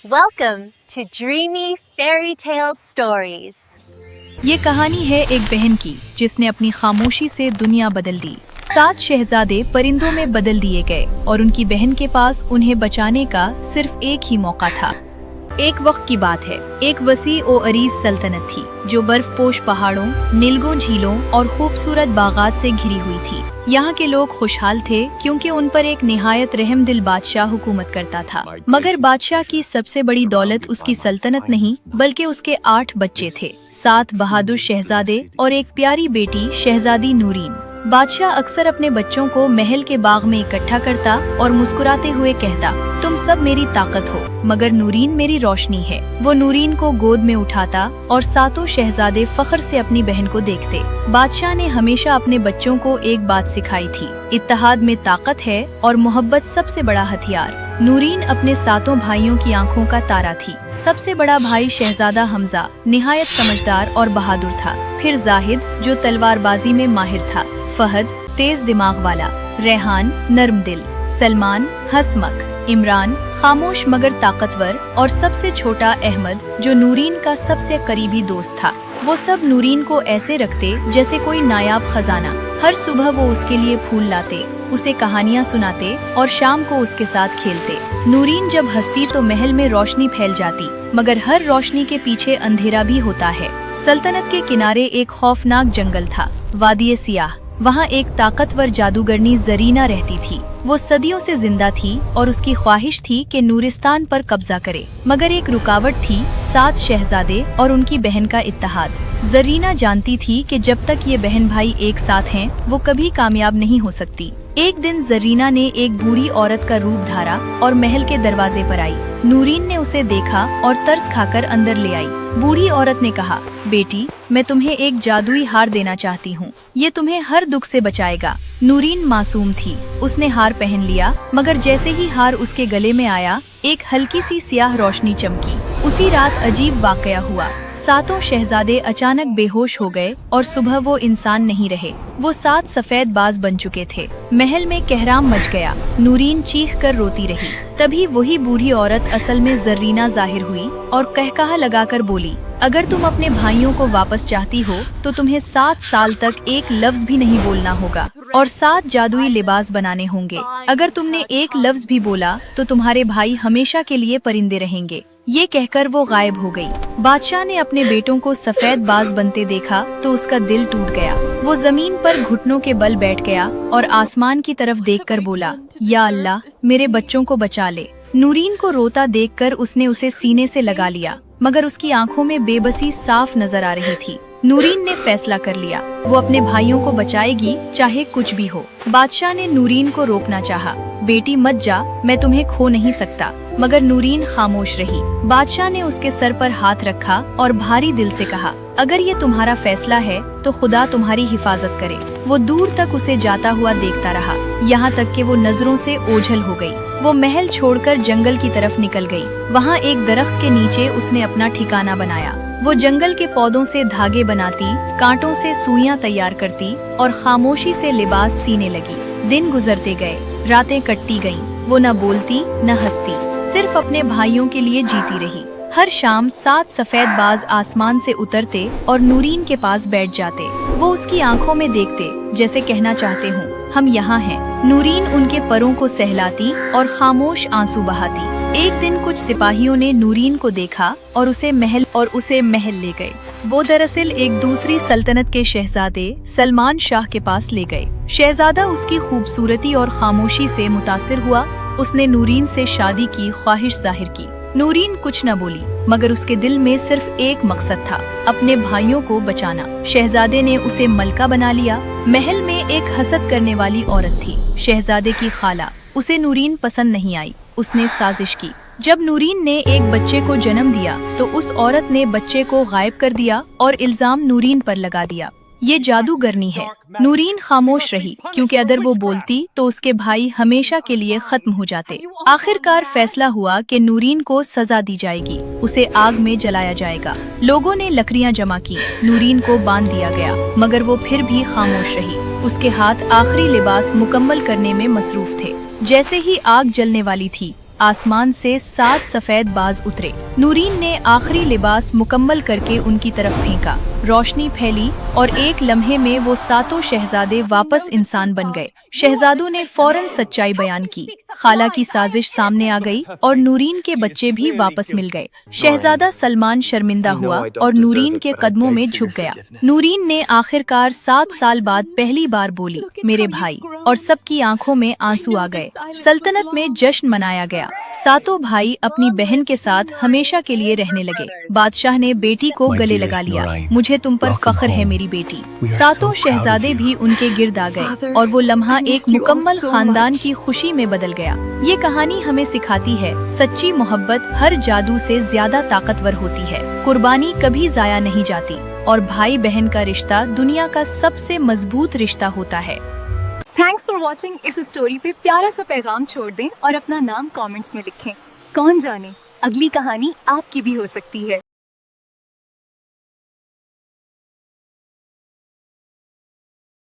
Welcome to Dreamy Fairy Tale Stories. ये कहानी है एक बहन की जिसने अपनी खामोशी से दुनिया बदल दी। 7 शहजादे परिंदों में बदल दिए गए और उनकी बहन के पास उन्हें बचाने का सिर्फ एक ही मौका था। एक वक्त की बात है, एक वसी ओ अरीज सल्तनत थी जो बर्फपोश पहाड़ों, नीलगों झीलों और खूबसूरत बागात से घिरी हुई थी। यहाँ के लोग खुशहाल थे क्योंकि उन पर एक निहायत रहमदिल बादशाह हुकूमत करता था। मगर बादशाह की सबसे बड़ी दौलत उसकी सल्तनत नहीं बल्कि उसके 8 बच्चे थे, 7 बहादुर शहजादे और एक प्यारी बेटी शहजादी नूरीन। बादशाह अक्सर अपने बच्चों को महल के बाग में इकट्ठा करता और मुस्कुराते हुए कहता, तुम सब मेरी ताकत हो मगर नूरीन मेरी रोशनी है। वो नूरीन को गोद में उठाता और 7 शहजादे फख्र से अपनी बहन को देखते। बादशाह ने हमेशा अपने बच्चों को एक बात सिखाई थी, इत्तेहाद में ताकत है और मोहब्बत सबसे बड़ा हथियार। नूरीन अपने 7 भाइयों की आंखों का तारा थी। सबसे बड़ा भाई शहजादा हमजा निहायत समझदार और बहादुर था। फिर जाहिद जो तलवारबाजी में माहिर था, फहद तेज दिमाग वाला, रेहान नर्म दिल, सलमान हंसमख, इमरान खामोश मगर ताकतवर और सबसे छोटा अहमद जो नूरीन का सबसे करीबी दोस्त था। वो सब नूरीन को ऐसे रखते जैसे कोई नायाब खजाना। हर सुबह वो उसके लिए फूल लाते, उसे कहानियाँ सुनाते और शाम को उसके साथ खेलते। नूरीन जब हंसती तो महल में रोशनी फैल जाती, मगर हर रोशनी के पीछे अंधेरा भी होता है। सल्तनत के किनारे एक खौफनाक जंगल था, वादी सियाह। वहाँ एक ताकतवर जादूगरनी जरीना रहती थी। वो सदियों से जिंदा थी और उसकी ख्वाहिश थी कि नूरिस्तान पर कब्जा करे, मगर एक रुकावट थी, 7 शहजादे और उनकी बहन का इत्तेहाद। जरीना जानती थी कि जब तक ये बहन भाई एक साथ हैं, वो कभी कामयाब नहीं हो सकती। एक दिन जरीना ने एक बूढ़ी औरत का रूप धारा और महल के दरवाजे पर आई। नूरीन ने उसे देखा और तरस खाकर अंदर ले आई। बूढ़ी औरत ने कहा, बेटी मैं तुम्हें एक जादुई हार देना चाहती हूँ, ये तुम्हें हर दुख से बचाएगा। नूरीन मासूम थी, उसने हार पहन लिया, मगर जैसे ही हार उसके गले में आया, एक हल्की सी स्याह रोशनी चमकी। उसी रात अजीब वाकया हुआ। 7 शहजादे अचानक बेहोश हो गए और सुबह वो इंसान नहीं रहे। वो 7 सफेद बाज बन चुके थे। महल में कहराम मच गया। नूरीन चीख कर रोती रही। तभी वही बूढ़ी औरत असल में जरीना जाहिर हुई और कहकहा लगाकर बोली, अगर तुम अपने भाइयों को वापस चाहती हो तो तुम्हें 7 साल तक एक लफ्ज भी नहीं बोलना होगा और 7 जादुई लिबास बनाने होंगे। अगर तुमने एक लफ्ज भी बोला तो तुम्हारे भाई हमेशा के लिए परिंदे रहेंगे। ये कहकर वो गायब हो गई। बादशाह ने अपने बेटों को सफेद बाज बनते देखा तो उसका दिल टूट गया। वो जमीन पर घुटनों के बल बैठ गया और आसमान की तरफ देखकर बोला, या अल्लाह मेरे बच्चों को बचा ले। नूरीन को रोता देखकर उसने उसे सीने से लगा लिया, मगर उसकी आंखों में बेबसी साफ नजर आ रही थी। नूरीन ने फैसला कर लिया, वो अपने भाइयों को बचाएगी चाहे कुछ भी हो। बादशाह ने नूरीन को रोकना चाहा, बेटी मत जा, मैं तुम्हें खो नहीं सकता, मगर नूरीन खामोश रही। बादशाह ने उसके सर पर हाथ रखा और भारी दिल से कहा, अगर ये तुम्हारा फैसला है तो खुदा तुम्हारी हिफाजत करे। वो दूर तक उसे जाता हुआ देखता रहा, यहाँ तक कि वो नजरों से ओझल हो गई। वो महल छोड़कर जंगल की तरफ निकल गई। वहाँ एक दरख्त के नीचे उसने अपना ठिकाना बनाया। वो जंगल के पौधों से धागे बनाती, कांटों से सुइयां तैयार करती और खामोशी से लिबास सीने लगी। दिन गुजरते गए, रातें कटती गईं। वो न बोलती न हंसती, सिर्फ अपने भाइयों के लिए जीती रही। हर शाम 7 सफेद बाज आसमान से उतरते और नूरीन के पास बैठ जाते। वो उसकी आंखों में देखते जैसे कहना चाहते हूँ, हम यहाँ हैं। नूरीन उनके परों को सहलाती और खामोश आंसू बहाती। एक दिन कुछ सिपाहियों ने नूरीन को देखा और उसे महल ले गए। वो दरअसल एक दूसरी सल्तनत के शहजादे सलमान शाह के पास ले गए। शहजादा उसकी खूबसूरती और खामोशी से मुतासिर हुआ। उसने नूरीन से शादी की ख्वाहिश जाहिर की। नूरीन कुछ न बोली, मगर उसके दिल में सिर्फ एक मकसद था, अपने भाइयों को बचाना। शहजादे ने उसे मलका बना लिया। महल में एक हसद करने वाली औरत थी, शहजादे की खाला। उसे नूरीन पसंद नहीं आई। उसने साजिश की। जब नूरीन ने एक बच्चे को जन्म दिया तो उस औरत ने बच्चे को गायब कर दिया और इल्जाम नूरीन पर लगा दिया। ये जादूगरनी है। नूरीन खामोश रही क्योंकि अगर वो बोलती तो उसके भाई हमेशा के लिए खत्म हो जाते। आखिरकार फैसला हुआ कि नूरीन को सजा दी जाएगी, उसे आग में जलाया जाएगा। लोगों ने लकड़ियां जमा की, नूरीन को बांध दिया गया, मगर वो फिर भी खामोश रही। उसके हाथ आखिरी लिबास मुकम्मल करने में मसरूफ थे। जैसे ही आग जलने वाली थी, आसमान से 7 सफेद बाज उतरे। नूरीन ने आखिरी लिबास मुकम्मल करके उनकी तरफ फेंका। रोशनी फैली और एक लम्हे में वो सातों शहजादे वापस इंसान बन गए। शहजादों ने फौरन सच्चाई बयान की। खाला की साजिश सामने आ गई और नूरीन के बच्चे भी वापस मिल गए। शहजादा सलमान शर्मिंदा हुआ और नूरीन के कदमों में झुक गया। नूरीन ने आखिरकार 7 साल बाद पहली बार बोली, मेरे भाई, और सबकी आंखों में आंसू आ गए। सल्तनत में जश्न मनाया गया। सातों भाई अपनी बहन के साथ हमेशा के लिए रहने लगे। बादशाह ने बेटी को गले लगा लिया। मुझे तुम पर फख्र है मेरी बेटी। सातों शहजादे भी उनके गिर्द आ गए और वो लम्हा एक मुकम्मल खानदान की खुशी में बदल गया। ये कहानी हमें सिखाती है, सच्ची मोहब्बत हर जादू से ज्यादा ताकतवर होती है। कुर्बानी कभी जाया नहीं जाती और भाई बहन का रिश्ता दुनिया का सबसे मजबूत रिश्ता होता है। Thanks for watching. इस स्टोरी पे प्यारा सा पैगाम छोड़ दें और अपना नाम कमेंट्स में लिखें। कौन जाने अगली कहानी आपकी भी हो सकती है।